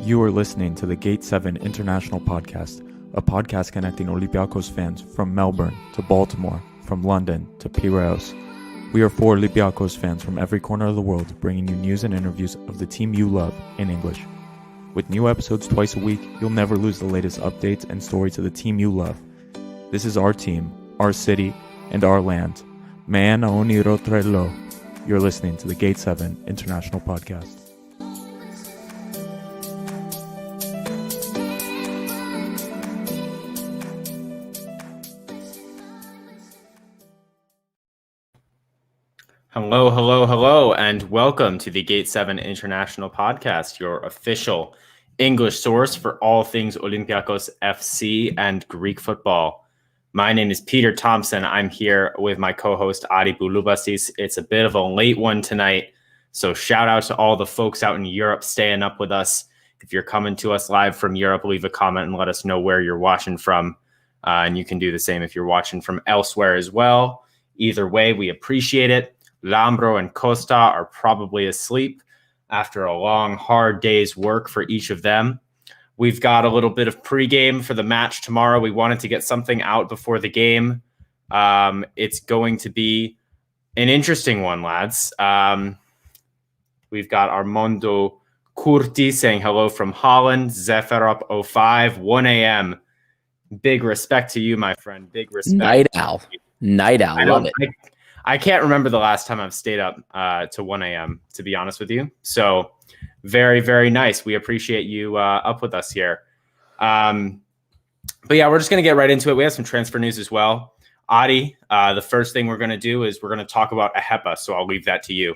You are listening to the Gate 7 International Podcast, a podcast connecting Olympiakos fans from Melbourne to Baltimore, from London to Piraeus. We are 4 Olympiakos fans from every corner of the world, bringing you news and interviews of the team you love in English. With new episodes twice a week, you'll never lose the latest updates and stories of the team you love. This is our team, our city, and our land. Man Onyekuru. You're listening to the Gate 7 International Podcast. Hello, and welcome to the Gate 7 International Podcast, your official English source for all things Olympiakos FC and Greek football. My name is Peter Thompson. I'm here with my co-host Ari Bouloubasis. It's a bit of a late one tonight, so shout out to all the folks out in Europe staying up with us. If you're coming to us live from Europe, leave a comment and let us know where you're watching from. And you can do the same if you're watching from elsewhere as well. Either way, we appreciate it. Lambro and Costa are probably asleep after a long, hard day's work for each of them. We've got a little bit of pregame for the match tomorrow. We wanted to get something out before the game. It's going to be an interesting one, lads. We've got Armando Curti saying hello from Holland. Zeferop 05, 1 a.m. Big respect to you, my friend. Big respect. Night owl. Love it. I can't remember the last time I've stayed up to 1 a.m., to be honest with you. So very, very nice. We appreciate you up with us here. But yeah, we're just going to get right into it. We have some transfer news as well. Adi, the first thing we're going to do is we're going to talk about AHEPA, so I'll leave that to you.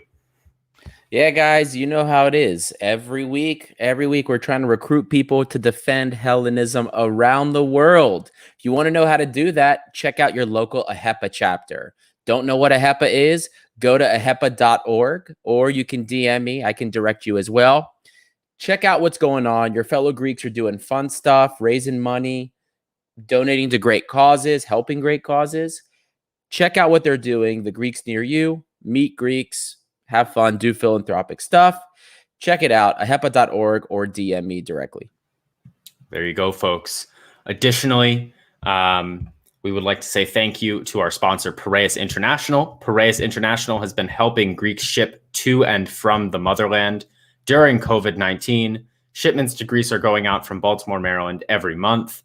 Yeah, guys, you know how it is. Every week, we're trying to recruit people to defend Hellenism around the world. If you want to know how to do that, check out your local AHEPA chapter. Don't know what AHEPA is? Go to ahepa.org, or you can DM me. I can direct you as well. Check out what's going on. Your fellow Greeks are doing fun stuff, raising money, donating to great causes, helping great causes. Check out what they're doing. The Greeks near you, meet Greeks, have fun, do philanthropic stuff. Check it out, ahepa.org, or DM me directly. There you go, folks. Additionally, we would like to say thank you to our sponsor, Piraeus International. Piraeus International has been helping Greeks ship to and from the motherland during COVID-19. Shipments to Greece are going out from Baltimore, Maryland every month.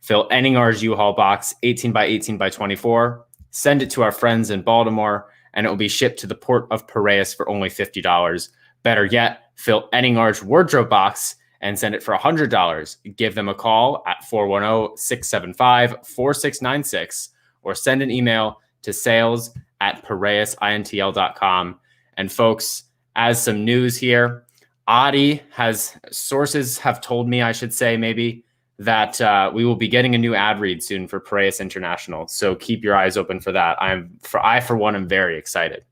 Fill Enningar's U-Haul box 18 by 18 by 24. Send it to our friends in Baltimore, and it will be shipped to the port of Piraeus for only $50. Better yet, fill Enningar's wardrobe box and send it for $100. Give them a call at 410-675-4696 or send an email to sales@piraeusintl.com. And folks, as some news here, Adi sources have told me, I should say maybe, that we will be getting a new ad read soon for Piraeus International. So keep your eyes open for that. I for one am very excited.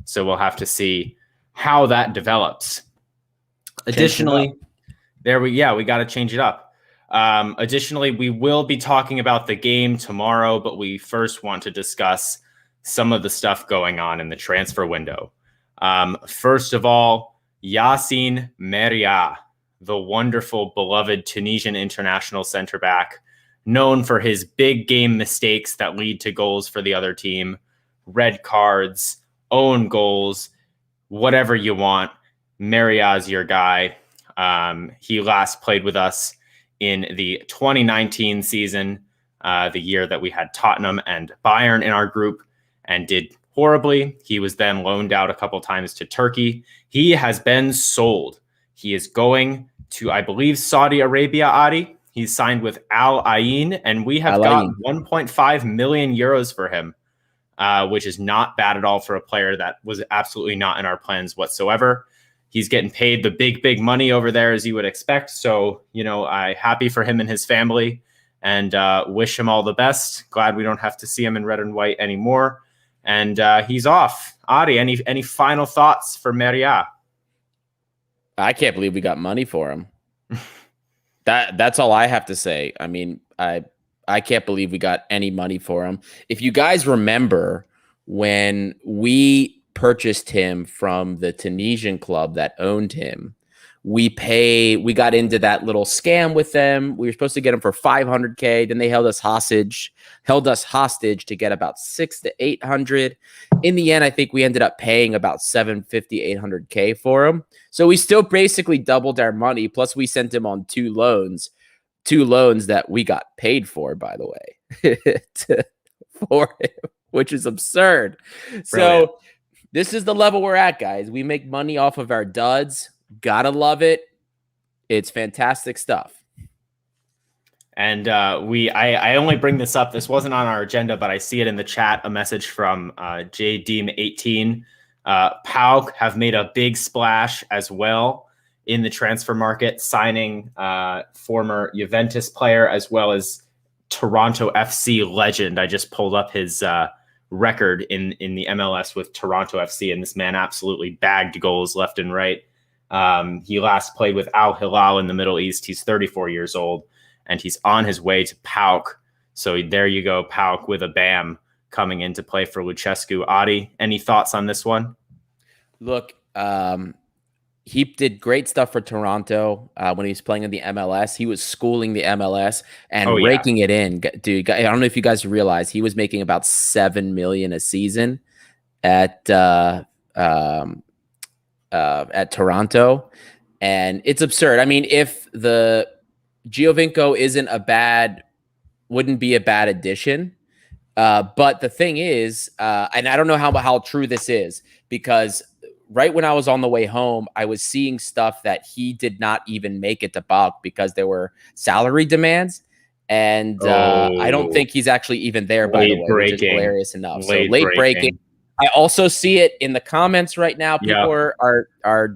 So we'll have to see how that develops. Additionally, we got to change it up. Additionally, we will be talking about the game tomorrow, but we first want to discuss some of the stuff going on in the transfer window. First of all, Yassine Meria, the wonderful, beloved Tunisian international center back, known for his big game mistakes that lead to goals for the other team, red cards, own goals, whatever you want. Meria's your guy. He last played with us in the 2019 season, the year that we had Tottenham and Bayern in our group, and did horribly. He was then loaned out a couple times to Turkey. He has been sold. He is going to, I believe, Saudi Arabia, Adi. He's signed with Al Ain, and we have got 1.5 million euros for him, which is not bad at all for a player that was absolutely not in our plans whatsoever. He's getting paid the big money over there, as you would expect. So, I'm happy for him and his family, and wish him all the best. Glad we don't have to see him in red and white anymore. And he's off. Adi, any final thoughts for Meria? I can't believe we got money for him. That's all I have to say. I mean, I can't believe we got any money for him. If you guys remember when we purchased him from the Tunisian club that owned him, We got into that little scam with them. We were supposed to get them for 500K. Then they held us hostage to get about 600 to 800. In the end, I think we ended up paying about 750, 800K for them. So we still basically doubled our money. Plus we sent him on two loans that we got paid for, by the way, for him, which is absurd. Brilliant. So this is the level we're at, guys. We make money off of our duds. Gotta love it. It's fantastic stuff. And I only bring this up. This wasn't on our agenda, but I see it in the chat. A message from JDeem18. PAOK have made a big splash as well in the transfer market, signing former Juventus player as well as Toronto FC legend. I just pulled up his record in the MLS with Toronto FC, and this man absolutely bagged goals left and right. He last played with Al Hilal in the Middle East. He's 34 years old, and he's on his way to PAOK. So there you go, PAOK with a BAM coming in to play for Lucescu. Adi, any thoughts on this one? Look, he did great stuff for Toronto when he was playing in the MLS. He was schooling the MLS and raking it in. Dude, I don't know if you guys realize he was making about $7 million a season at Toronto, and it's absurd. I mean, if the Giovinco wouldn't be a bad addition. But the thing is, and I don't know how true this is, because right when I was on the way home, I was seeing stuff that he did not even make it to BAKU because there were salary demands. And I don't think he's actually even there, by the way, which is hilarious enough. So late breaking. I also see it in the comments right now. People are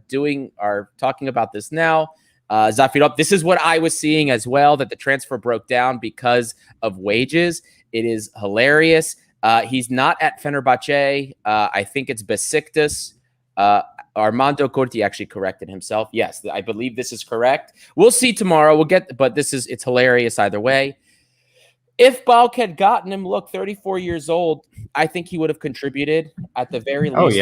talking about this now. Zafirov, this is what I was seeing as well, that the transfer broke down because of wages. It is hilarious. He's not at Fenerbahce. I think it's Besiktas. Armando Corti actually corrected himself. Yes, I believe this is correct. We'll see tomorrow. But it's hilarious either way. If BAKU had gotten him, look, 34 years old, I think he would have contributed at the very least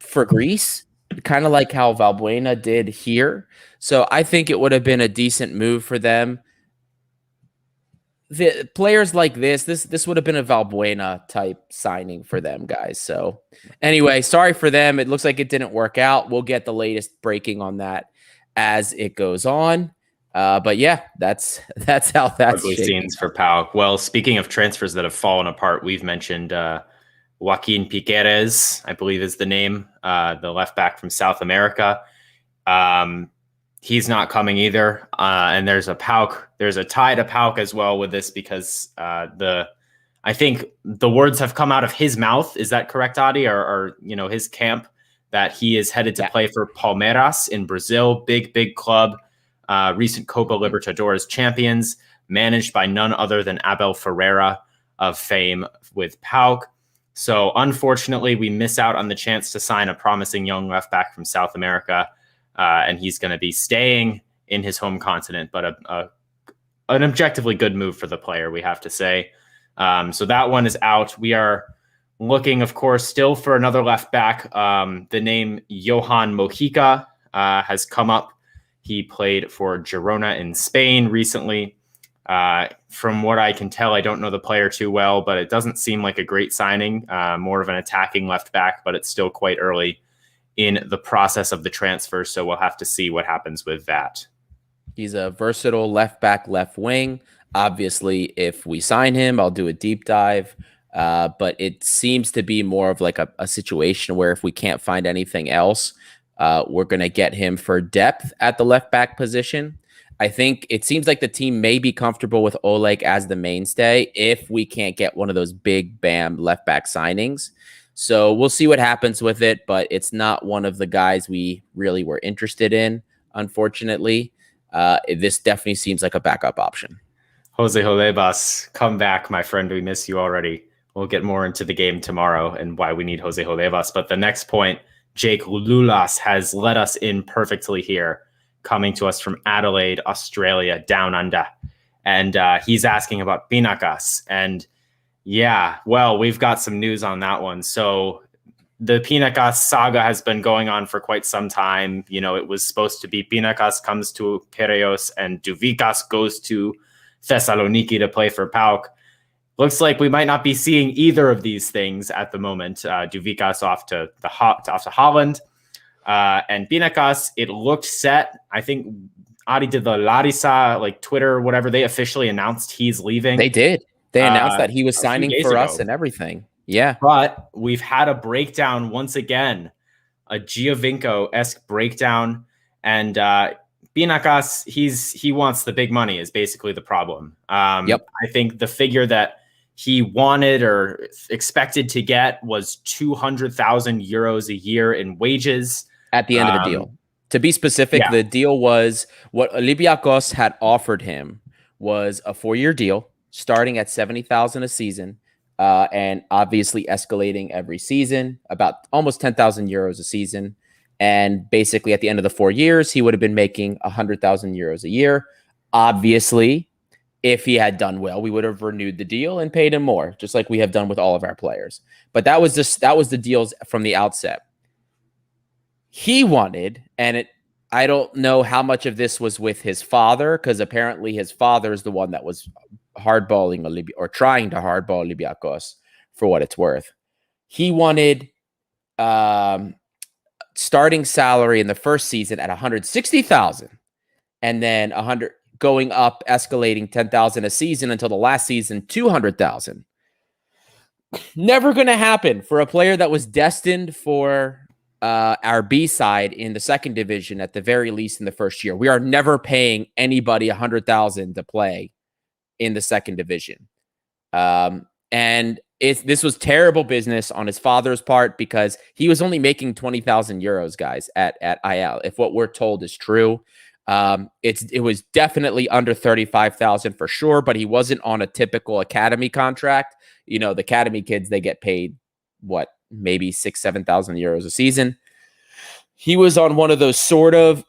for Greece, kind of like how Valbuena did here. So I think it would have been a decent move for them. The players like this would have been a Valbuena type signing for them, guys. So anyway, sorry for them. It looks like it didn't work out. We'll get the latest breaking on that as it goes on. But yeah, that's how that's ugly scenes for PAOK. Well, speaking of transfers that have fallen apart, we've mentioned Joaquin Piqueres, I believe is the name, the left back from South America. He's not coming either. And there's a tie to PAOK as well with this because I think the words have come out of his mouth. Is that correct, Adi? Or his camp, that he is headed to play for Palmeiras in Brazil, big club. Recent Copa Libertadores champions, managed by none other than Abel Ferreira of fame with PAOK. So unfortunately, we miss out on the chance to sign a promising young left back from South America, and he's going to be staying in his home continent, but an objectively good move for the player, we have to say. So that one is out. We are looking, of course, still for another left back. The name Johan Mojica has come up. He played for Girona in Spain recently. From what I can tell, I don't know the player too well, but it doesn't seem like a great signing, more of an attacking left back, but it's still quite early in the process of the transfer. So we'll have to see what happens with that. He's a versatile left back, left wing. Obviously, if we sign him, I'll do a deep dive. But it seems to be more of like a situation where if we can't find anything else, we're going to get him for depth at the left back position. I think it seems like the team may be comfortable with Oleg as the mainstay if we can't get one of those big BAM left back signings. So we'll see what happens with it, but it's not one of the guys we really were interested in, unfortunately. This definitely seems like a backup option. Jose Jolebas, come back, my friend. We miss you already. We'll get more into the game tomorrow and why we need Jose Jolebas. But the next point, Jake Lulas has let us in perfectly here, coming to us from Adelaide, Australia, down under. And he's asking about Pinakas. And yeah, well, we've got some news on that one. So the Pinakas saga has been going on for quite some time. You know, it was supposed to be Pinakas comes to Piraeus and Douvikas goes to Thessaloniki to play for PAOK. Looks like we might not be seeing either of these things at the moment. Douvikas off to Holland, and Pinakas. It looked set. I think Ari did the Larissa like Twitter or whatever. They officially announced he's leaving. They did. They announced that he was a few signing days for us ago. and everything. Yeah. But we've had a breakdown once again, a Giovinco-esque breakdown, and Pinakas, he wants the big money is basically the problem. Yep. I think the figure that he wanted or expected to get was 200,000 euros a year in wages. At the end of the deal. To be specific, the deal was what Olympiakos had offered him was a 4-year deal starting at 70,000 a season, and obviously escalating every season, about almost 10,000 euros a season. And basically at the end of the 4 years, he would have been making 100,000 euros a year. Obviously, if he had done well, we would have renewed the deal and paid him more, just like we have done with all of our players. But that was the deals from the outset. He wanted, and I don't know how much of this was with his father, because apparently his father is the one that was hardballing or trying to hardball Olympiakos, for what it's worth. He wanted starting salary in the first season at 160,000, and then 100 going up, escalating 10,000 a season until the last season 200,000. Never going to happen for a player that was destined for our B side in the second division, at the very least in the first year. We are never paying anybody 100,000 to play in the second division. And this was terrible business on his father's part, because he was only making 20,000 euros, guys, at IL. If what we're told is true, it was definitely under 35,000 for sure, but he wasn't on a typical academy contract. You know, the academy kids, they get paid what, maybe 6,000-7,000 euros a season. He was on one of those sort of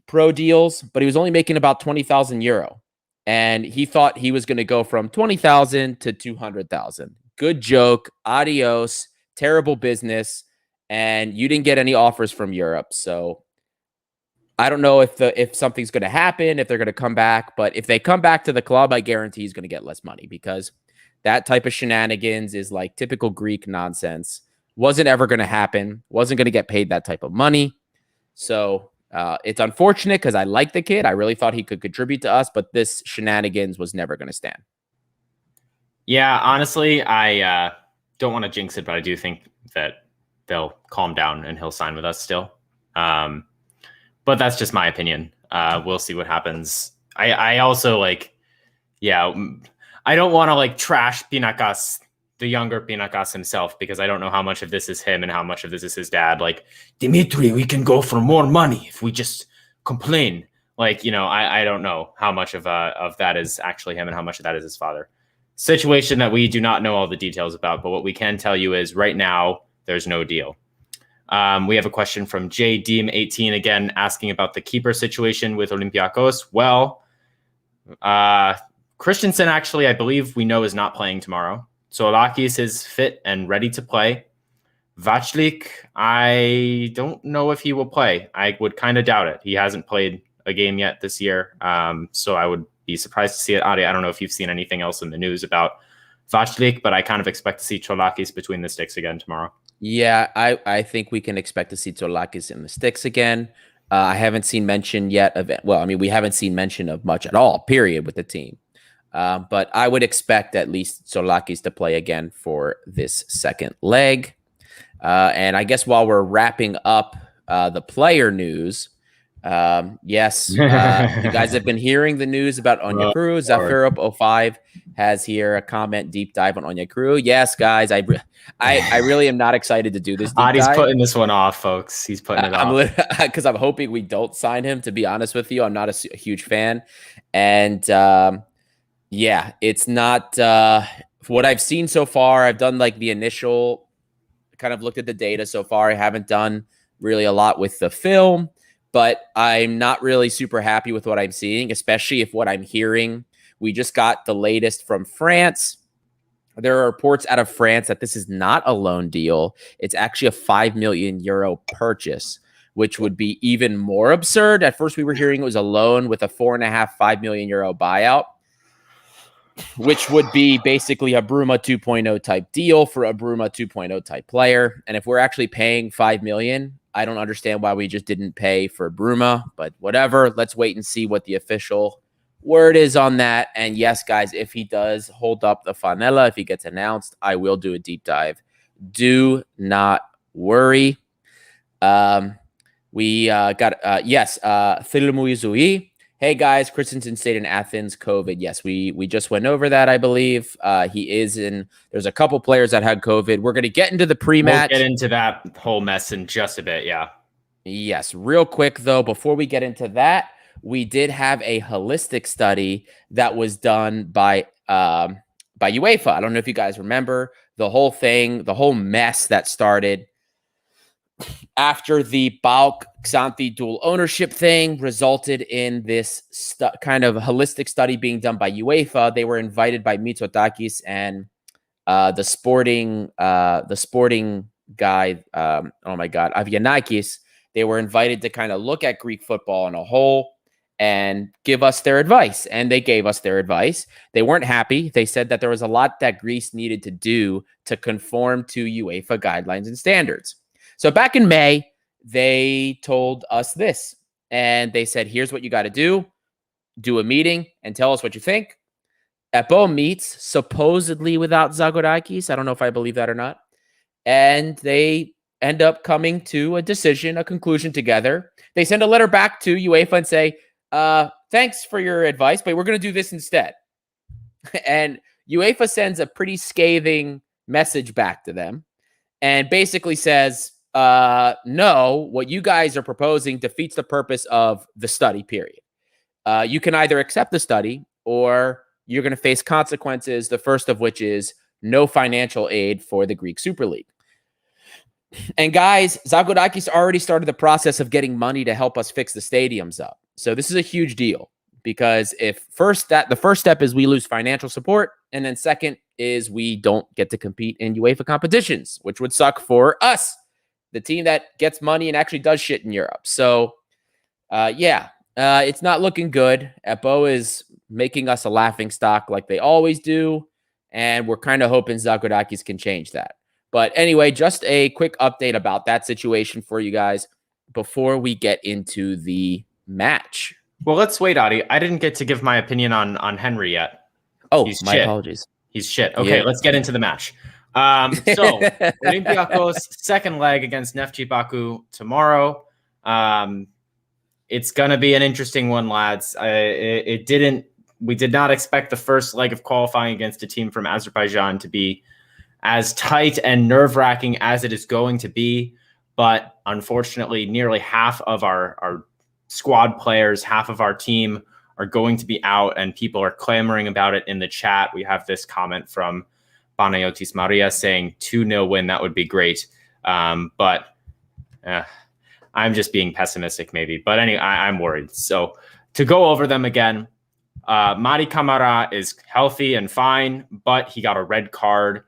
pro deals, but he was only making about 20,000 euro. And he thought he was going to go from 20,000 to 200,000. Good joke. Adios. Terrible business. And you didn't get any offers from Europe. So I don't know if something's going to happen, if they're going to come back. But if they come back to the club, I guarantee he's going to get less money, because that type of shenanigans is like typical Greek nonsense. Wasn't ever going to happen. Wasn't going to get paid that type of money. So it's unfortunate, because I like the kid. I really thought he could contribute to us, but this shenanigans was never going to stand. Yeah, honestly, I don't want to jinx it, but I do think that they'll calm down and he'll sign with us still. But that's just my opinion. We'll see what happens. I also I don't want to trash Pinakas, the younger Pinakas himself, because I don't know how much of this is him and how much of this is his dad. Dimitri, we can go for more money if we just complain. I don't know how much of that is actually him and how much of that is his father. Situation that we do not know all the details about, but what we can tell you is right now there's no deal. We have a question from JDeem18 again, asking about the keeper situation with Olympiakos. Well, Christensen, actually, I believe we know, is not playing tomorrow. Tsolakis is fit and ready to play. Vaclik, I don't know if he will play. I would kind of doubt it. He hasn't played a game yet this year, so I would be surprised to see it. Ari, I don't know if you've seen anything else in the news about Vaclik, but I kind of expect to see Tsolakis between the sticks again tomorrow. Yeah, I think we can expect to see Tsolakis in the sticks again. I haven't seen mention yet of it. Well, I mean, we haven't seen mention of much at all, period, with the team. But I would expect at least Tsolakis to play again for this second leg. And I guess while we're wrapping up the player news, yes, you guys have been hearing the news about Onyekuru. Zafirop05 has here a comment deep dive on Onyekuru. Yes, guys, I really am not excited to do this deep Adi's dive. putting this one off, folks. He's putting it off. Because I'm hoping we don't sign him, to be honest with you. I'm not a huge fan. And yeah, it's not what I've seen so far. I've done the initial, kind of looked at the data so far. I haven't done really a lot with the film, but I'm not really super happy with what I'm seeing, especially if what I'm hearing. We just got the latest from France. There are reports out of France that this is not a loan deal. It's actually a 5 million euro purchase, which would be even more absurd. At first, we were hearing it was a loan with a 5 million euro buyout, which would be basically a Bruma 2.0 type deal for a Bruma 2.0 type player. And if we're actually paying 5 million, I don't understand why we just didn't pay for Bruma, but whatever. Let's wait and see what the official word is on that. And yes, guys, if he does hold up the Fanella, if he gets announced, I will do a deep dive. Do not worry. We got Thilumuizui. Hey guys, Christensen stayed in Athens, COVID. Yes, we just went over that, I believe. He is in. There's a couple players that had COVID. We're going to get into the pre-match. We'll get into that whole mess in just a bit, yeah. Yes, real quick though, before we get into that, we did have a holistic study that was done by UEFA. I don't know if you guys remember the whole thing, the whole mess that started after the BAKU Xanthi dual ownership thing resulted in this kind of holistic study being done by UEFA. They were invited by Mitsotakis and the sporting guy, oh my God, Avianakis. They were invited to kind of look at Greek football in a whole and give us their advice. And they gave us their advice. They weren't happy. They said that there was a lot that Greece needed to do to conform to UEFA guidelines and standards. So back in May, they told us this, and they said, here's what you got to do a meeting and tell us what you think. EPO meets supposedly without Zagorakis. I don't know if I believe that or not. And they end up coming to a decision, a conclusion together. They send a letter back to UEFA and say, thanks for your advice, but we're going to do this instead. And UEFA sends a pretty scathing message back to them and basically says, no, what you guys are proposing defeats the purpose of the study, period. You can either accept the study or you're going to face consequences, the first of which is no financial aid for the Greek Super League. And guys, Zagorakis already started the process of getting money to help us fix the stadiums up. So this is a huge deal because the first step is we lose financial support, and then second is we don't get to compete in UEFA competitions, which would suck for us, the team that gets money and actually does shit in Europe. So, it's not looking good. EPO is making us a laughing stock like they always do, and we're kind of hoping Zagorakis can change that. But anyway, just a quick update about that situation for you guys before we get into the match. Well, let's wait, Adi. I didn't get to give my opinion on Henry yet. Oh, my apologies. He's shit. Okay, let's get into the match. So Olympiakos second leg against Neftci Baku tomorrow. It's gonna be an interesting one, lads. We did not expect the first leg of qualifying against a team from Azerbaijan to be as tight and nerve-wracking as it is going to be. But unfortunately, nearly half of our squad players, half of our team are going to be out, and people are clamoring about it in the chat. We have this comment from Panayotis Maria saying 2-0 win. That would be great. But I'm just being pessimistic maybe. But anyway, I'm worried. So to go over them again, Mari Kamara is healthy and fine, but he got a red card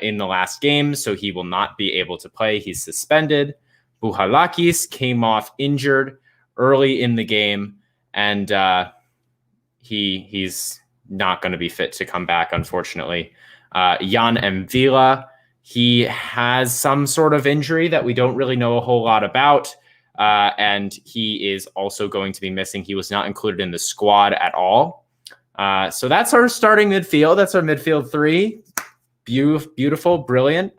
in the last game, so he will not be able to play. He's suspended. Bouhalakis came off injured early in the game, and he's not going to be fit to come back, unfortunately. Jan Mvila, he has some sort of injury that we don't really know a whole lot about, and he is also going to be missing. He was not included in the squad at all. So that's our starting midfield. That's our midfield three. Beautiful, brilliant,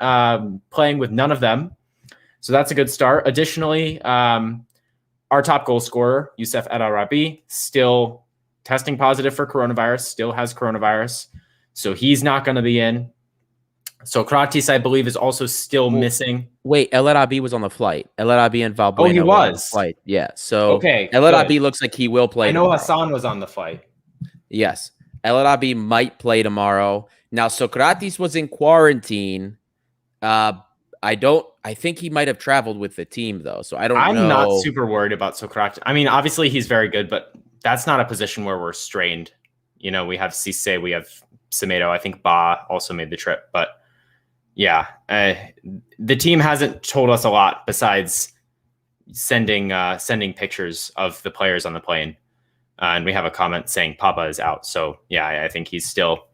playing with none of them. So that's a good start. Additionally, our top goal scorer, Youssef El Arabi, still testing positive for coronavirus, still has coronavirus. So he's not going to be in. Socrates, I believe, is also still missing. Wait, El Arabi was on the flight. El Arabi and Valbuena. Oh, he was on the flight. Yeah. So okay, El Arabi looks like he will play. I know tomorrow. Hassan was on the flight. Yes. El Arabi might play tomorrow. Now, Socrates was in quarantine. I think he might have traveled with the team, though. So I'm not super worried about Socrates. I mean, obviously, he's very good, but that's not a position where we're strained. You know, we have Cisse, we have Semedo. I think Ba also made the trip. But yeah, the team hasn't told us a lot besides sending pictures of the players on the plane. And we have a comment saying Papa is out. So yeah, I think he's still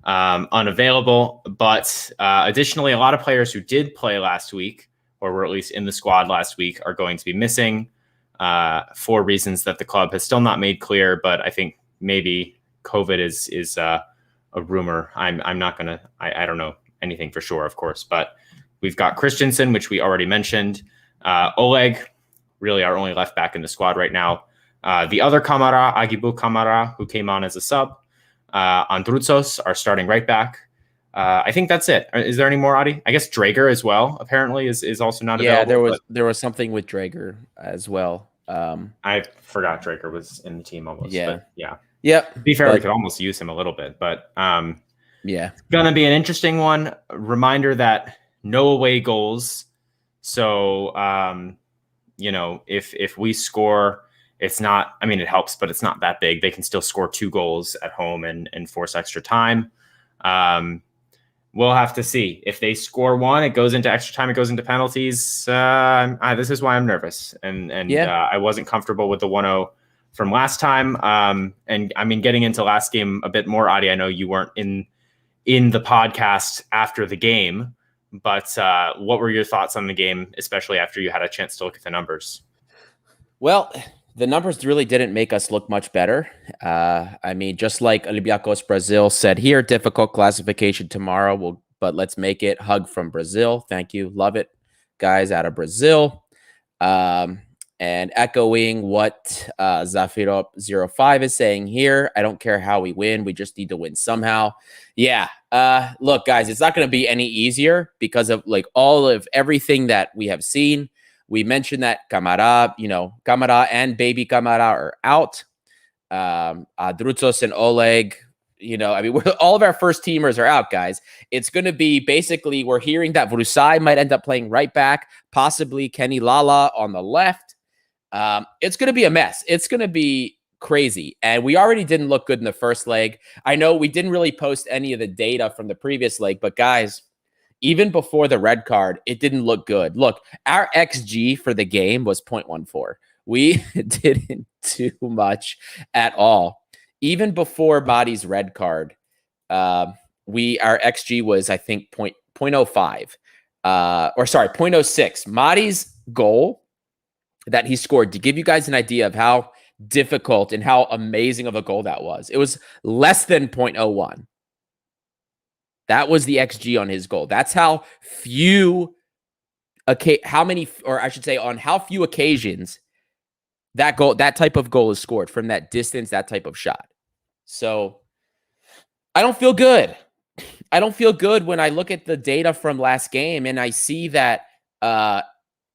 unavailable. But additionally, a lot of players who did play last week, or were at least in the squad last week, are going to be missing for reasons that the club has still not made clear. But I think maybe COVID is a rumor. I'm not gonna. I don't know anything for sure, of course. But we've got Christensen, which we already mentioned. Oleg, really our only left back in the squad right now. The other Kamara, Agibu Kamara, who came on as a sub. Andrutsos, our starting right back. I think that's it. Is there any more, Adi? I guess Drager as well, appararily, is also not available. Yeah, there was something with Drager as well. I forgot Drager was in the team almost. Yeah. But yeah. Yep. To be fair, we could almost use him a little bit. But yeah. It's going to be an interesting one. Reminder that no away goals. So, if we score... It's not, I mean, it helps, but it's not that big. They can still score 2 goals at home and force extra time. We'll have to see. If they score 1, it goes into extra time, it goes into penalties. This is why I'm nervous. And I wasn't comfortable with the 1-0 from last time. And I mean, getting into last game a bit more, Adi, I know you weren't in the podcast after the game, but what were your thoughts on the game, especially after you had a chance to look at the numbers? Well, the numbers really didn't make us look much better. I mean, just like Olympiakos Brazil said here, difficult classification tomorrow, but let's make it. Hug from Brazil. Thank you. Love it. Guys out of Brazil. And echoing what Zafiro05 is saying here, I don't care how we win. We just need to win somehow. Yeah. Look, guys, it's not going to be any easier because of like all of everything that we have seen. We mentioned that Kamara and baby Kamara are out. Drutsos and Oleg, all of our first teamers are out, guys. It's going to be basically, we're hearing that Vrusai might end up playing right back, possibly Kenny Lala on the left. It's going to be a mess. It's going to be crazy. And we already didn't look good in the first leg. I know we didn't really post any of the data from the previous leg, but guys, even before the red card, it didn't look good. Look, our XG for the game was 0.14. We didn't do much at all. Even before Body's red card, our XG was, I think, 0.05. 0.06. Mahdi's goal that he scored, to give you guys an idea of how difficult and how amazing of a goal that was, it was less than 0.01. That was the XG on his goal. That's how few, on how few occasions that type of goal is scored from that distance, that type of shot. So I don't feel good. I don't feel good when I look at the data from last game and I see that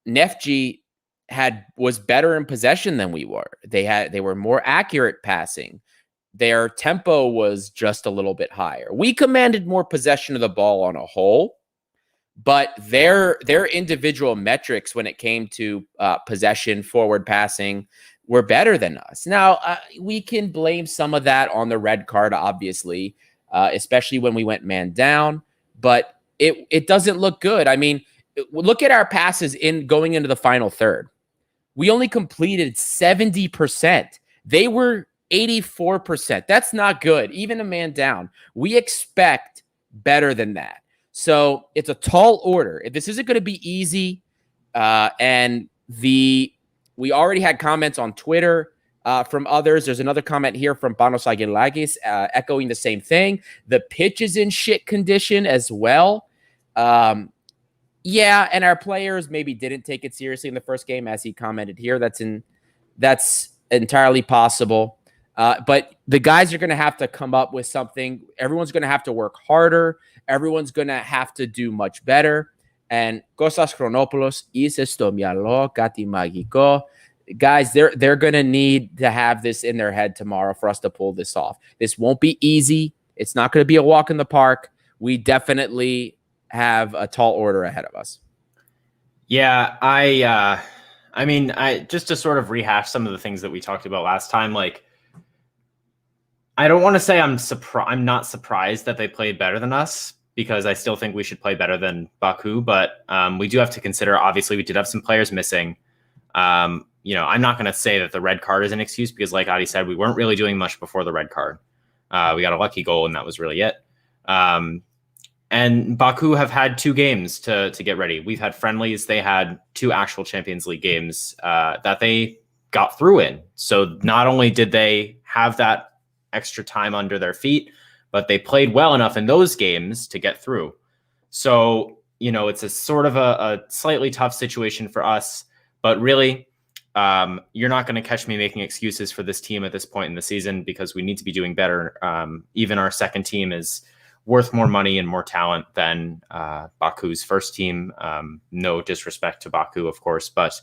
Neftci was better in possession than we were. They were more accurate passing. Their tempo was just a little bit higher. We commanded more possession of the ball on a whole, but their individual metrics when it came to possession, forward passing, were better than us. Now, we can blame some of that on the red card, obviously, especially when we went man down, but it doesn't look good. I mean, look at our passes going into the final third. We only completed 70%. They were 84%. That's not good. Even a man down. We expect better than that. So it's a tall order. If this isn't going to be easy, we already had comments on Twitter from others. There's another comment here from Panos Aguilagis echoing the same thing. The pitch is in shit condition as well. Yeah, and our players maybe didn't take it seriously in the first game, as he commented here. That's entirely possible. But the guys are going to have to come up with something. Everyone's going to have to work harder. Everyone's going to have to do much better. And Kostas Chronopoulos, Isis Tomialo, Kati Magiko, guys, they're going to need to have this in their head tomorrow for us to pull this off. This won't be easy. It's not going to be a walk in the park. We definitely have a tall order ahead of us. Yeah, I mean, just to sort of rehash some of the things that we talked about last time, like, I don't want to say I'm not surprised that they played better than us, because I still think we should play better than BAKU. But we do have to consider, obviously, we did have some players missing. I'm not going to say that the red card is an excuse, because like Adi said, we weren't really doing much before the red card. We got a lucky goal, and that was really it. And BAKU have had 2 games to get ready. We've had friendlies. They had 2 actual Champions League games that they got through in. So not only did they have that extra time under their feet, but they played well enough in those games to get through. So, it's a sort of a slightly tough situation for us, but really, you're not going to catch me making excuses for this team at this point in the season, because we need to be doing better. Even our second team is worth more money and more talent than BAKU's first team. No disrespect to BAKU, of course, but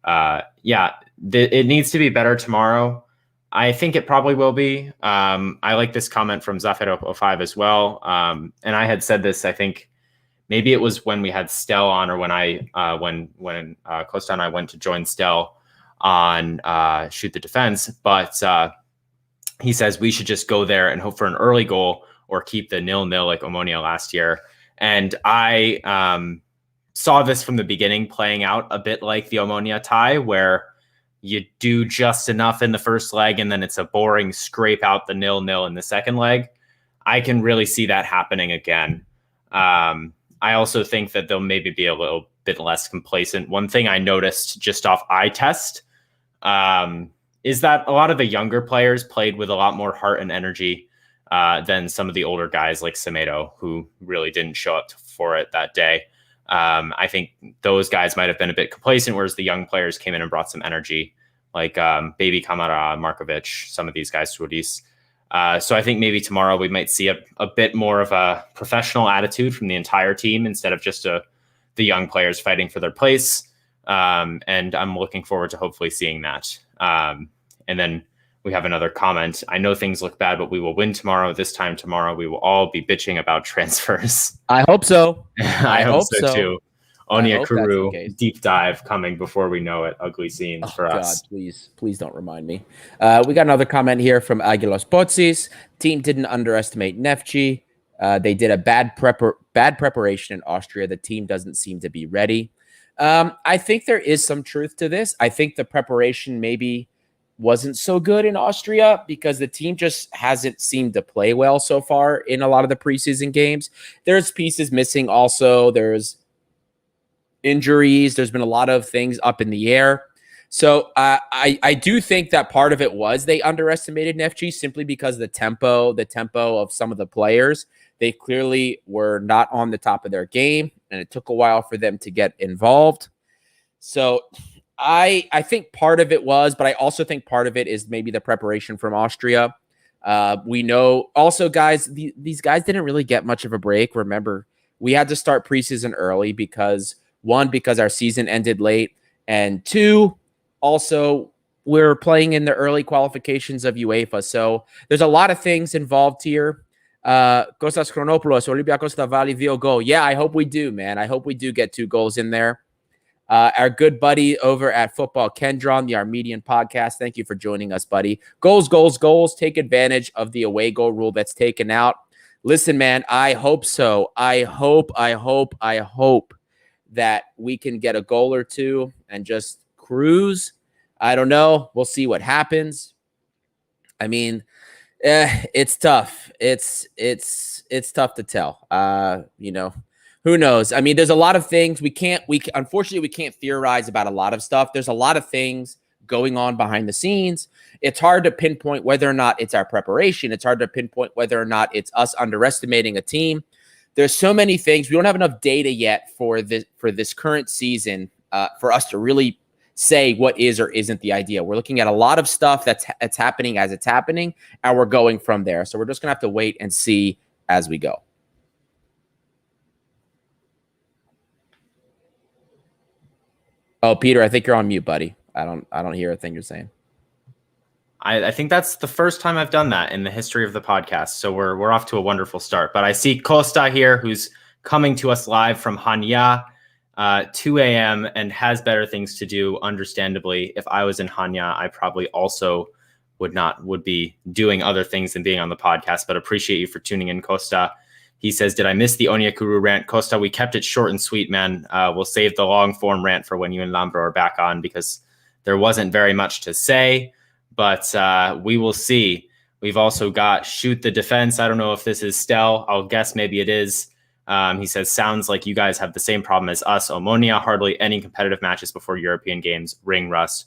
it needs to be better tomorrow. I think it probably will be. I like this comment from Zafiro05 as well. And I had said this, I think maybe it was when we had Stel on, or when when Costa and I went to join Stel on Shoot the Defense. But he says we should just go there and hope for an early goal, or keep the 0-0 like Omonia last year. And I saw this from the beginning playing out a bit like the Omonia tie, where you do just enough in the first leg, and then it's a boring scrape out the 0-0 in the second leg. I can really see that happening again. I also think that they'll maybe be a little bit less complacent. One thing I noticed just off eye test is that a lot of the younger players played with a lot more heart and energy than some of the older guys like Semedo, who really didn't show up for it that day. I think those guys might have been a bit complacent, whereas the young players came in and brought some energy, like Baby Kamara, Markovic, some of these guys, Turis. So I think maybe tomorrow we might see a bit more of a professional attitude from the entire team, instead of just the young players fighting for their place. And I'm looking forward to hopefully seeing that. And then we have another comment. I know things look bad, but we will win tomorrow. This time tomorrow, we will all be bitching about transfers. I hope so. I hope so too. Onyekuru deep dive coming before we know it. Ugly scenes for us. God, please don't remind me. We got another comment here from Aguilos Potsis. Team didn't underestimate Neftci. They did a bad preparation in Austria. The team doesn't seem to be ready. I think there is some truth to this. I think the preparation maybe wasn't so good in Austria, because the team just hasn't seemed to play well so far in a lot of the preseason games. There's pieces missing also. There's injuries. There's been a lot of things up in the air. So I do think that part of it was they underestimated Neftci, simply because the tempo of some of the players, they clearly were not on the top of their game, and it took a while for them to get involved. So I think part of it was, but I also think part of it is maybe the preparation from Austria. We know also, guys, these guys didn't really get much of a break. Remember, we had to start preseason early because our season ended late, and 2, also we're playing in the early qualifications of UEFA. So there's a lot of things involved here. Kostas Chronopoulos, Olympiakos Tavali Vio goal. Yeah, I hope we do, man. I hope we do get 2 goals in there. Our good buddy over at Football Kendron, the Armenian podcast. Thank you for joining us, buddy. Goals, goals, goals. Take advantage of the away goal rule that's taken out. Listen, man, I hope so. I hope that we can get a goal or 2 and just cruise. I don't know. We'll see what happens. I mean, it's tough. It's tough to tell. Who knows? I mean, there's a lot of things unfortunately, we can't theorize about a lot of stuff. There's a lot of things going on behind the scenes. It's hard to pinpoint whether or not it's our preparation. It's hard to pinpoint whether or not it's us underestimating a team. There's so many things. We don't have enough data yet for this current season for us to really say what is or isn't the idea. We're looking at a lot of stuff that's happening as it's happening, and we're going from there. So we're just gonna have to wait and see as we go. Oh, Peter, I think you're on mute, buddy. I don't hear a thing you're saying. I think that's the first time I've done that in the history of the podcast. So we're off to a wonderful start. But I see Costa here, who's coming to us live from Hanya, 2 a.m. and has better things to do. Understandably, if I was in Hanya, I probably also would be doing other things than being on the podcast, but appreciate you for tuning in, Costa. He says, did I miss the Onyekuru rant? Costa, we kept it short and sweet, man. We'll save the long form rant for when you and Lambro are back on, because there wasn't very much to say, but we will see. We've also got Shoot the Defense. I don't know if this is Stel. I'll guess maybe it is. He says, sounds like you guys have the same problem as us. Omonia, hardly any competitive matches before European games. Ring rust.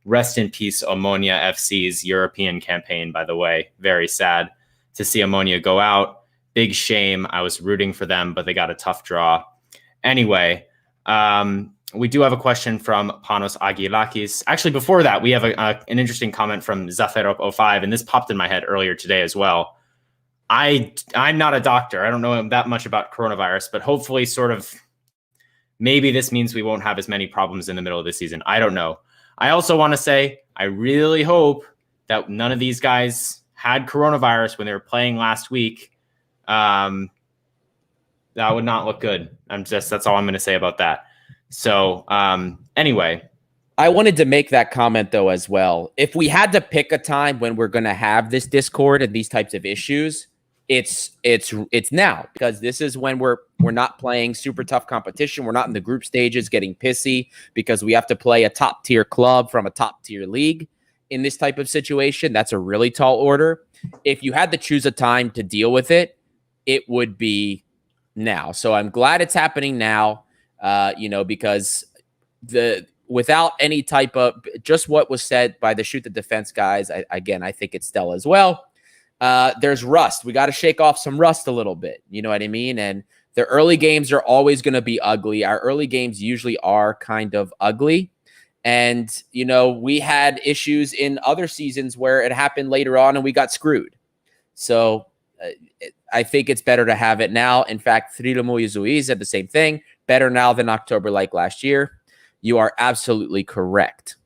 Rest in peace, Omonia FC's European campaign, by the way. Very sad to see Omonia go out. Big shame. I was rooting for them, but they got a tough draw. Anyway, we do have a question from Panos Agilakis. Actually, before that, we have an interesting comment from Zaferop05, and this popped in my head earlier today as well. I'm not a doctor. I don't know that much about coronavirus, but hopefully sort of maybe this means we won't have as many problems in the middle of the season. I don't know. I also want to say I really hope that none of these guys had coronavirus when they were playing last week. That would not look good. That's all I'm going to say about that. So anyway. I wanted to make that comment though as well. If we had to pick a time when we're going to have this discord and these types of issues, it's now, because this is when we're not playing super tough competition. We're not in the group stages getting pissy because we have to play a top tier club from a top tier league in this type of situation. That's a really tall order. If you had to choose a time to deal with it, it would be now. So I'm glad it's happening now, because without any type of just what was said by the Shoot the Defense guys, I think it's Stella as well. There's rust. We got to shake off some rust a little bit. You know what I mean? And the early games are always going to be ugly. Our early games usually are kind of ugly. And, we had issues in other seasons where it happened later on and we got screwed. So I think it's better to have it now. In fact, Trilomo Izui said the same thing. Better now than October like last year. You are absolutely correct.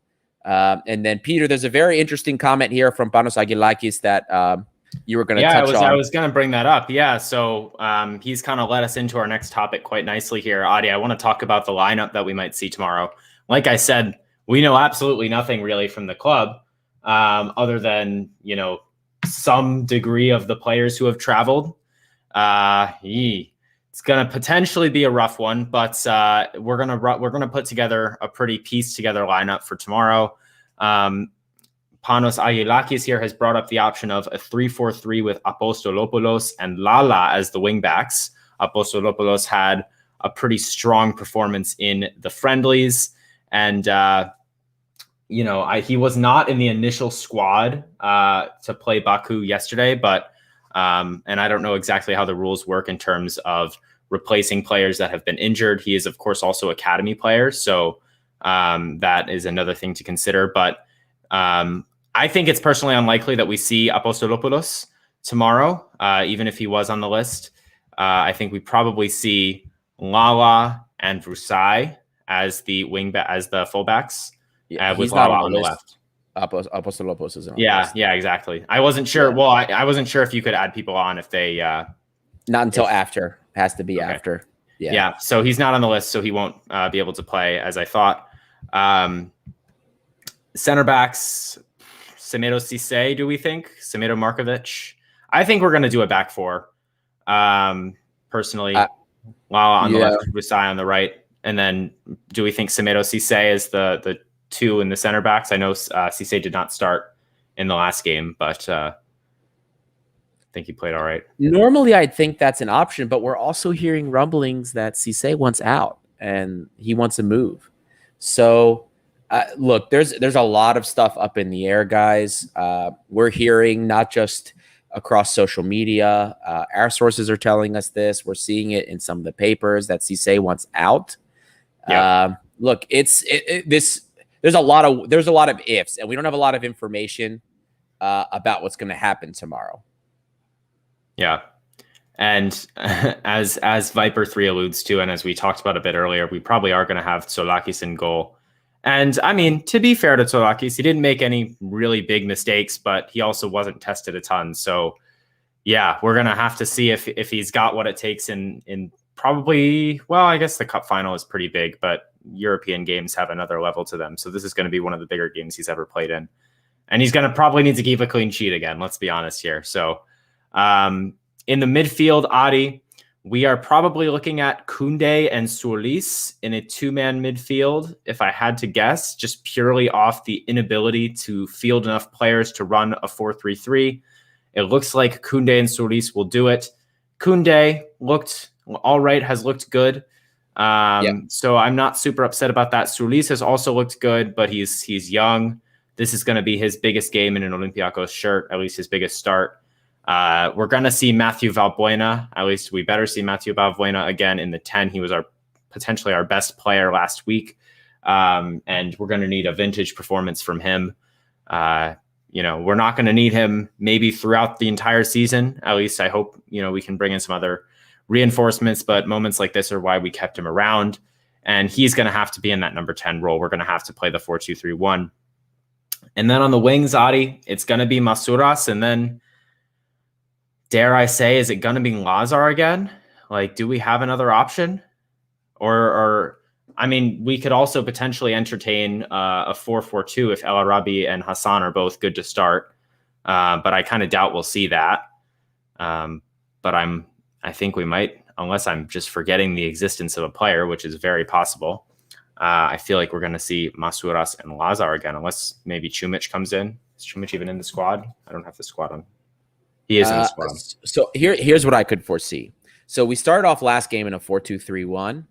And then, Peter, there's a very interesting comment here from Panos Agilakis that you were going to touch on. I was going to bring that up. Yeah, so he's kind of led us into our next topic quite nicely here. Adi, I want to talk about the lineup that we might see tomorrow. Like I said, we know absolutely nothing really from the club other than, some degree of the players who have traveled. It's going to potentially be a rough one, but we're going to put together a pretty pieced together lineup for tomorrow. Panos Agilakis here has brought up the option of a 3-4-3 with Apostolopoulos and Lala as the wingbacks. Apostolopoulos had a pretty strong performance in the friendlies, and he was not in the initial squad to play Baku yesterday, but and I don't know exactly how the rules work in terms of replacing players that have been injured. He is, of course, also academy player, so that is another thing to consider. But I think it's personally unlikely that we see Apostolopoulos tomorrow, even if he was on the list. I think we probably see Lala and Vrusai as the fullbacks. Yeah, with Lala on the left. Apostolopoulos is on the list. Yeah, exactly. I wasn't sure. Yeah. Well, I wasn't sure if you could add people on if they. Not until after. Has to be okay. After. Yeah. So he's not on the list, so he won't be able to play as I thought. Center backs, Semedo Cisse, do we think? Semedo Markovic? I think we're going to do a back four. Personally, Lala on the left, Rusai on the right. And then do we think Semedo Cisse is the two in the center backs? I know Cisse did not start in the last game, but I think he played all right. Normally, I'd think that's an option, but we're also hearing rumblings that Cisse wants out and he wants to move. So, look, there's a lot of stuff up in the air, guys. We're hearing not just across social media. Our sources are telling us this. We're seeing it in some of the papers that Cisse wants out. Yeah. Look, there's a lot of ifs, and we don't have a lot of information about what's going to happen tomorrow. Yeah. And as Viper 3 alludes to, and as we talked about a bit earlier, we probably are going to have Tsolakis in goal. And I mean, to be fair to Tsolakis, he didn't make any really big mistakes, but he also wasn't tested a ton. So yeah, we're going to have to see if he's got what it takes in probably, well, I guess the cup final is pretty big, but European games have another level to them. So this is going to be one of the bigger games he's ever played in. And he's going to probably need to keep a clean sheet again. Let's be honest here. So in the midfield, Adi, we are probably looking at Koundé and Solis in a two-man midfield, if I had to guess, just purely off the inability to field enough players to run a 4-3-3. It looks like Koundé and Solis will do it. Koundé looked all right, has looked good. So I'm not super upset about that. Solis has also looked good, but he's young. This is going to be his biggest game in an Olympiakos shirt, at least his biggest start. We're going to see Matthew Valbuena. At least we better see Matthew Valbuena again in the 10. He was potentially our best player last week. And we're going to need a vintage performance from him. We're not going to need him maybe throughout the entire season. At least I hope, we can bring in some other reinforcements, but moments like this are why we kept him around. And he's going to have to be in that number 10 role. We're going to have to play the 4-2-3-1. And then on the wings, Adi, it's going to be Masouras. And then, dare I say, is it going to be Lazar again? Like, do we have another option? Or we could also potentially entertain a 4-4-2 if El Arabi and Hassan are both good to start. But I kind of doubt we'll see that. But I think we might, unless I'm just forgetting the existence of a player, which is very possible. I feel like we're going to see Masouras and Lazar again, unless maybe Čumić comes in. Is Čumić even in the squad? I don't have the squad on. He is in the squad. So here's what I could foresee. So we started off last game in a 4-2-3-1,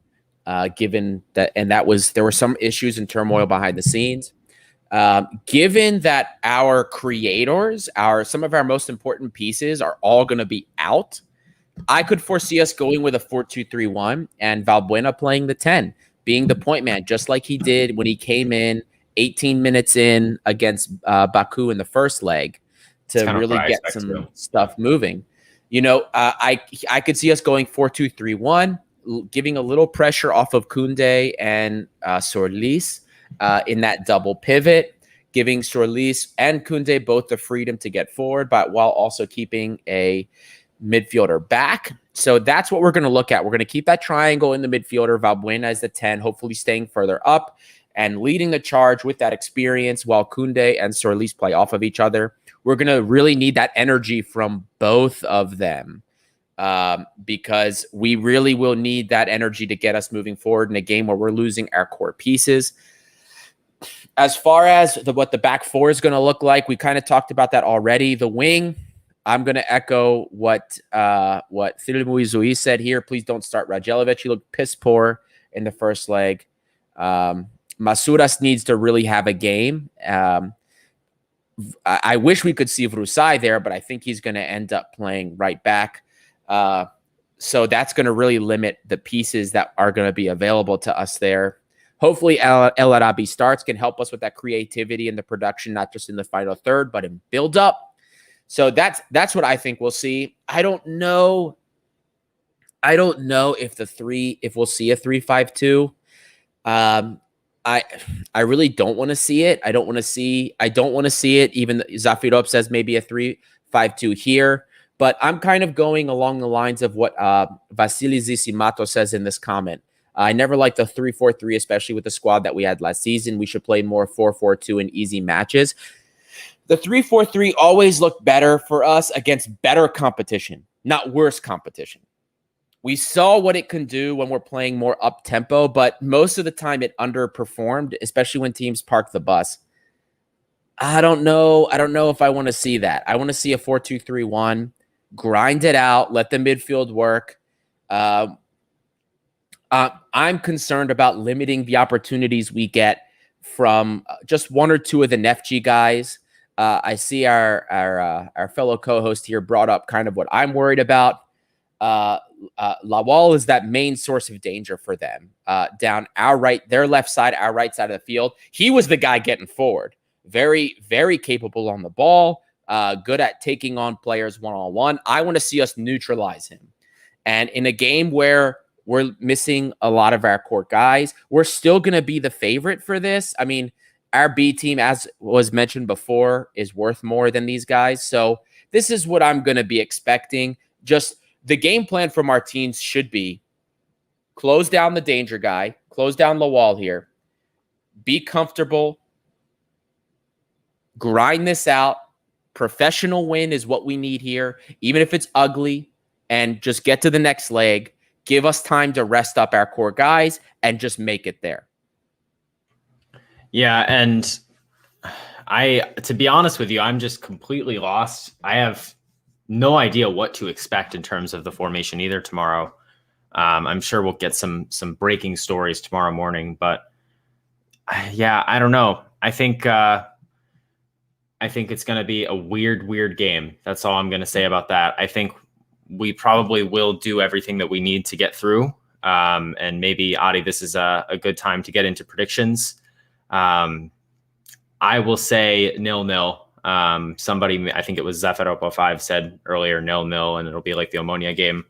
given that, and there were some issues and turmoil behind the scenes. Given that our creators, some of our most important pieces are all going to be out, I could foresee us going with a 4-2-3-1 and Valbuena playing the 10, being the point man, just like he did when he came in 18 minutes in against BAKU in the first leg to really get some stuff moving. I could see us going 4-2-3-1, giving a little pressure off of Koundé and Solis in that double pivot, giving Solis and Koundé both the freedom to get forward, but while also keeping a midfielder back. So that's what we're going to look at. We're going to keep that triangle in the midfielder. Valbuena is the 10, hopefully staying further up and leading the charge with that experience while Koundé and Solis play off of each other. We're going to really need that energy from both of them because we really will need that energy to get us moving forward in a game where we're losing our core pieces. As far as what the back four is going to look like, we kind of talked about that already. The wing, I'm going to echo what Filippo Izui said here. Please don't start Radjelovic. He looked piss poor in the first leg. Masouras needs to really have a game. I wish we could see Vrusai there, but I think he's going to end up playing right back. So that's going to really limit the pieces that are going to be available to us there. Hopefully El Arabi starts, can help us with that creativity in the production, not just in the final third, but in build up. So that's what I think we'll see. I don't know if we'll see a 3-5-2. I really don't want to see it. I don't want to see it. Even Zafirov says maybe a 3-5-2 here, but I'm kind of going along the lines of what Vasily Zisimato says in this comment. I never liked the 3-4-3, especially with the squad that we had last season. We should play more 4-4-2 in easy matches. The 3-4-3 always looked better for us against better competition, not worse competition. We saw what it can do when we're playing more up-tempo, but most of the time it underperformed, especially when teams park the bus. I don't know if I want to see that. I want to see a 4-2-3-1, grind it out, let the midfield work. I'm concerned about limiting the opportunities we get from just one or two of the Neftci guys. I see our fellow co-host here brought up kind of what I'm worried about. Lawal is that main source of danger for them down our right, their left side, our right side of the field. He was the guy getting forward. Very, very capable on the ball, good at taking on players one-on-one. I want to see us neutralize him. And in a game where we're missing a lot of our core guys, we're still going to be the favorite for this. I mean, our B team, as was mentioned before, is worth more than these guys. So this is what I'm going to be expecting. Just the game plan for Martins should be close down the danger guy, close down the wall here, be comfortable, grind this out. Professional win is what we need here, even if it's ugly, and just get to the next leg. Give us time to rest up our core guys and just make it there. Yeah, and to be honest with you, I'm just completely lost. I have no idea what to expect in terms of the formation either tomorrow. I'm sure we'll get some breaking stories tomorrow morning, but yeah, I don't know. I think it's going to be a weird game. That's all I'm going to say about that. I think we probably will do everything that we need to get through. And maybe, Adi, this is a good time to get into predictions. I will say 0-0. Somebody, I think it was Zafaropo5 said earlier 0-0, and it'll be like the Omonia game.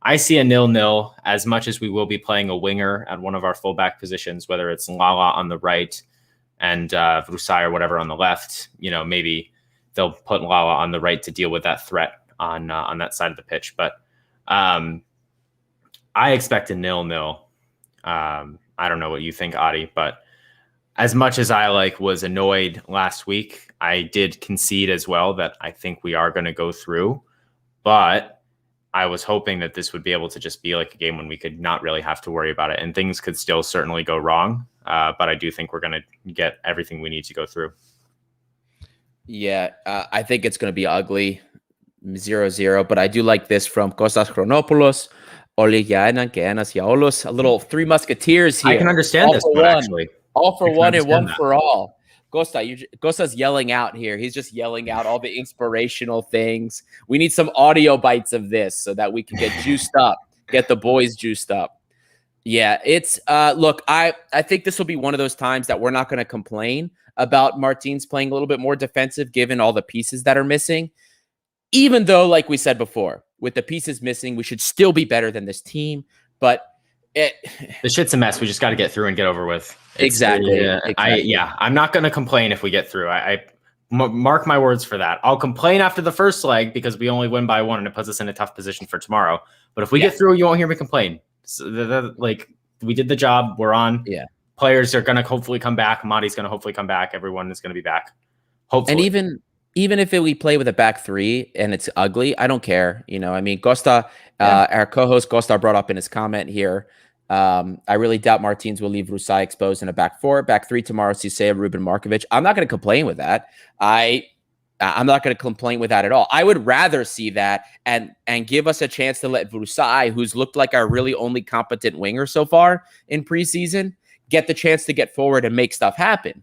I see a 0-0 as much as we will be playing a winger at one of our fullback positions, whether it's Lala on the right and Vrusai or whatever on the left. You know, maybe they'll put Lala on the right to deal with that threat on that side of the pitch. But I expect a 0-0. I don't know what you think, Adi, but as much as I was annoyed last week, I did concede as well that I think we are going to go through. But I was hoping that this would be able to just be like a game when we could not really have to worry about it, and things could still certainly go wrong. But I do think we're going to get everything we need to go through. Yeah, I think it's going to be ugly, 0-0. But I do like this from Kostas Chronopoulos, Oli Yaenan, Keanas Yaolos, a little Three Musketeers here. I can understand this one, actually. All for one and one for all. Costa's yelling out here. He's just yelling out all the inspirational things. We need some audio bites of this so that we can get juiced up, get the boys juiced up. Yeah, it's look, I think this will be one of those times that we're not going to complain about Martins playing a little bit more defensive given all the pieces that are missing. Even though, like we said before, with the pieces missing, we should still be better than this team. But the shit's a mess. We just got to get through and get over with. Exactly. I'm not going to complain if we get through. I mark my words for that. I'll complain after the first leg because we only win by 1 and it puts us in a tough position for tomorrow. But if we get through, you won't hear me complain. So we did the job. We're on. Yeah. Players are going to hopefully come back. Madi's going to hopefully come back. Everyone is going to be back. Hopefully. And even if we play with a back three and it's ugly, I don't care. You know, I mean, Costa, our co-host Costa brought up in his comment here. I really doubt Martins will leave Vrusai exposed in a back four. Back three tomorrow, Cisse, Ruben Markovic. I'm not going to complain with that. I'm not going to complain with that at all. I would rather see that and give us a chance to let Vrusai, who's looked like our really only competent winger so far in preseason, get the chance to get forward and make stuff happen.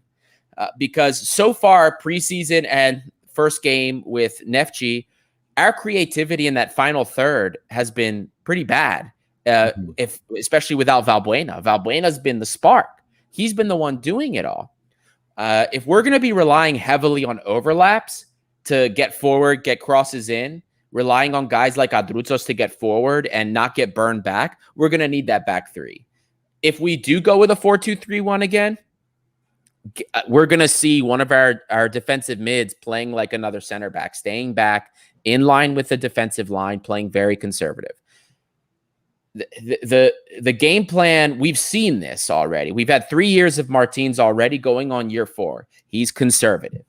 Because so far, preseason and first game with Neftci, our creativity in that final third has been pretty bad. Especially without Valbuena. Valbuena's been the spark. He's been the one doing it all. If we're going to be relying heavily on overlaps to get forward, get crosses in, relying on guys like Adruzos to get forward and not get burned back, we're going to need that back three. If we do go with a 4-2-3-1 again, we're going to see one of our defensive mids playing like another center back, staying back in line with the defensive line, playing very conservative. The game plan, we've seen this already. We've had 3 years of Martins already, going on year 4. He's conservative.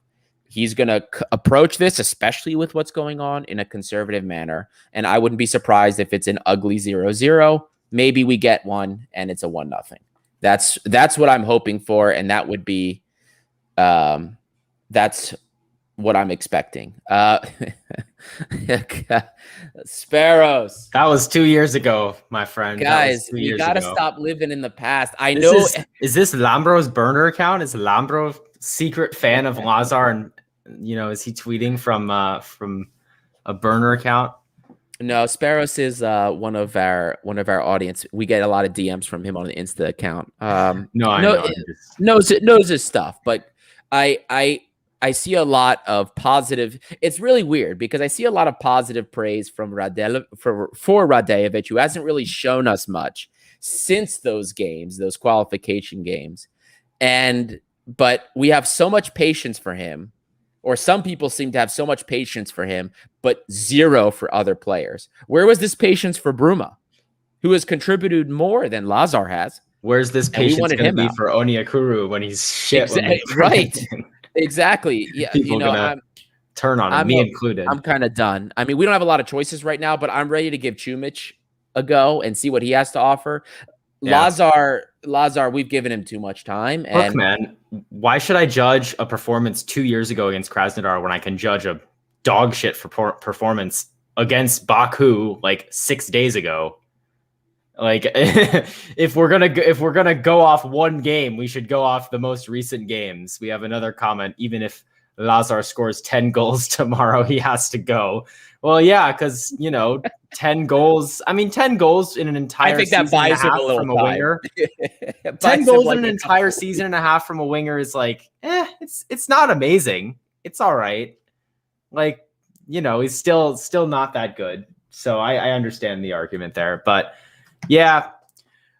He's going to approach this, especially with what's going on, in a conservative manner. And I wouldn't be surprised if it's an ugly 0-0. Maybe we get one and it's a 1-0. That's what I'm hoping for. And that would be, that's what I'm expecting. Sparrows. That was 2 years ago, my friend. Guys, you gotta stop living in the past. Is this Lambro's burner account? Is Lambro secret fan of Lazar, and is he tweeting from a burner account? No, Sparrows is one of our audience. We get a lot of DMs from him on the Insta account. I know. Knows his stuff, but I see a lot of positive. It's really weird because I see a lot of positive praise from for Radejevic, who hasn't really shown us much since those games, those qualification games. But we have so much patience for him, or some people seem to have so much patience for him, but zero for other players. Where was this patience for Bruma, who has contributed more than Lazar has? Where's this patience going to be for Onyekuru when he's shit? Right. Exactly. Yeah, People gonna turn on him, me included. I'm kind of done. I mean, we don't have a lot of choices right now, but I'm ready to give Chumich a go and see what he has to offer. Yeah. Lazar, we've given him too much time. Look, And man, why should I judge a performance 2 years ago against Krasnodar when I can judge a dog shit for performance against BAKU like 6 days ago? Like, if we're gonna go off one game, we should go off the most recent games. We have another comment. Even if Lazar scores 10 goals tomorrow, he has to go. Well, yeah, because 10 goals. I mean, 10 goals in an entire I think that season and a buys him half a little from a time. winger. 10 Buys him goals like in an a entire couple. season and a half from a winger is like, it's not amazing. It's all right. Like, he's still not that good. So I understand the argument there, but yeah,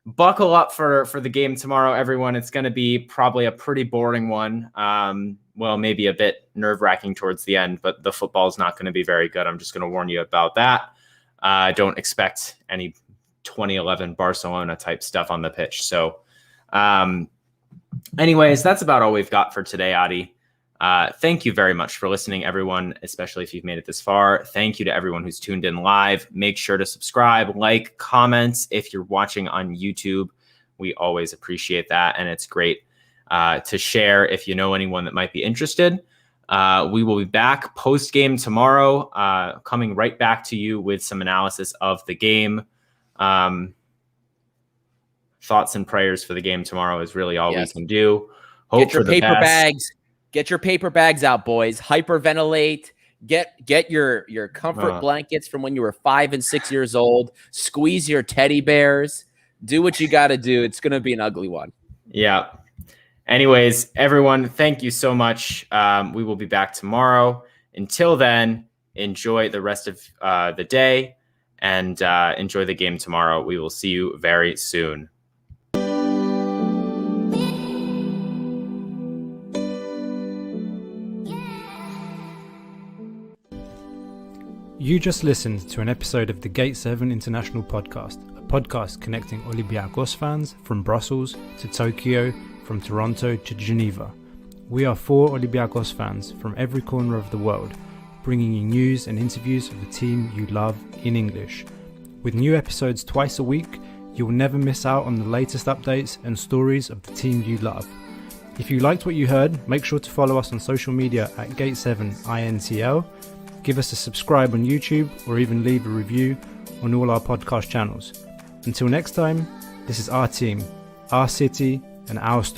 buckle up for the game tomorrow, everyone. It's going to be probably a pretty boring one. Well, maybe a bit nerve-wracking towards the end, but the football is not going to be very good. I'm just going to warn you about that. Don't expect any 2011 Barcelona type stuff on the pitch. So anyways, that's about all we've got for today, Adi. Thank you very much for listening, everyone, especially if you've made it this far. Thank you to everyone who's tuned in live. Make sure to subscribe, like, comments if you're watching on YouTube. We always appreciate that, and it's great to share if you know anyone that might be interested. We will be back post-game tomorrow, coming right back to you with some analysis of the game. Thoughts and prayers for the game tomorrow is really all we can do. Hope Get your for the paper best. bags. Get your paper bags out, boys. Hyperventilate. Get your comfort blankets from when you were 5 and 6 years old. Squeeze your teddy bears. Do what you got to do. It's going to be an ugly one. Yeah. Anyways, everyone, thank you so much. We will be back tomorrow. Until then, enjoy the rest of the day and enjoy the game tomorrow. We will see you very soon. You just listened to an episode of the Gate 7 International Podcast, a podcast connecting Olympiakos fans from Brussels to Tokyo, from Toronto to Geneva. We are 4 Olympiakos fans from every corner of the world, bringing you news and interviews of the team you love in English. With new episodes twice a week, you'll never miss out on the latest updates and stories of the team you love. If you liked what you heard, make sure to follow us on social media at Gate7INTL. Give us a subscribe on YouTube or even leave a review on all our podcast channels. Until next time, this is our team, our city, and our story.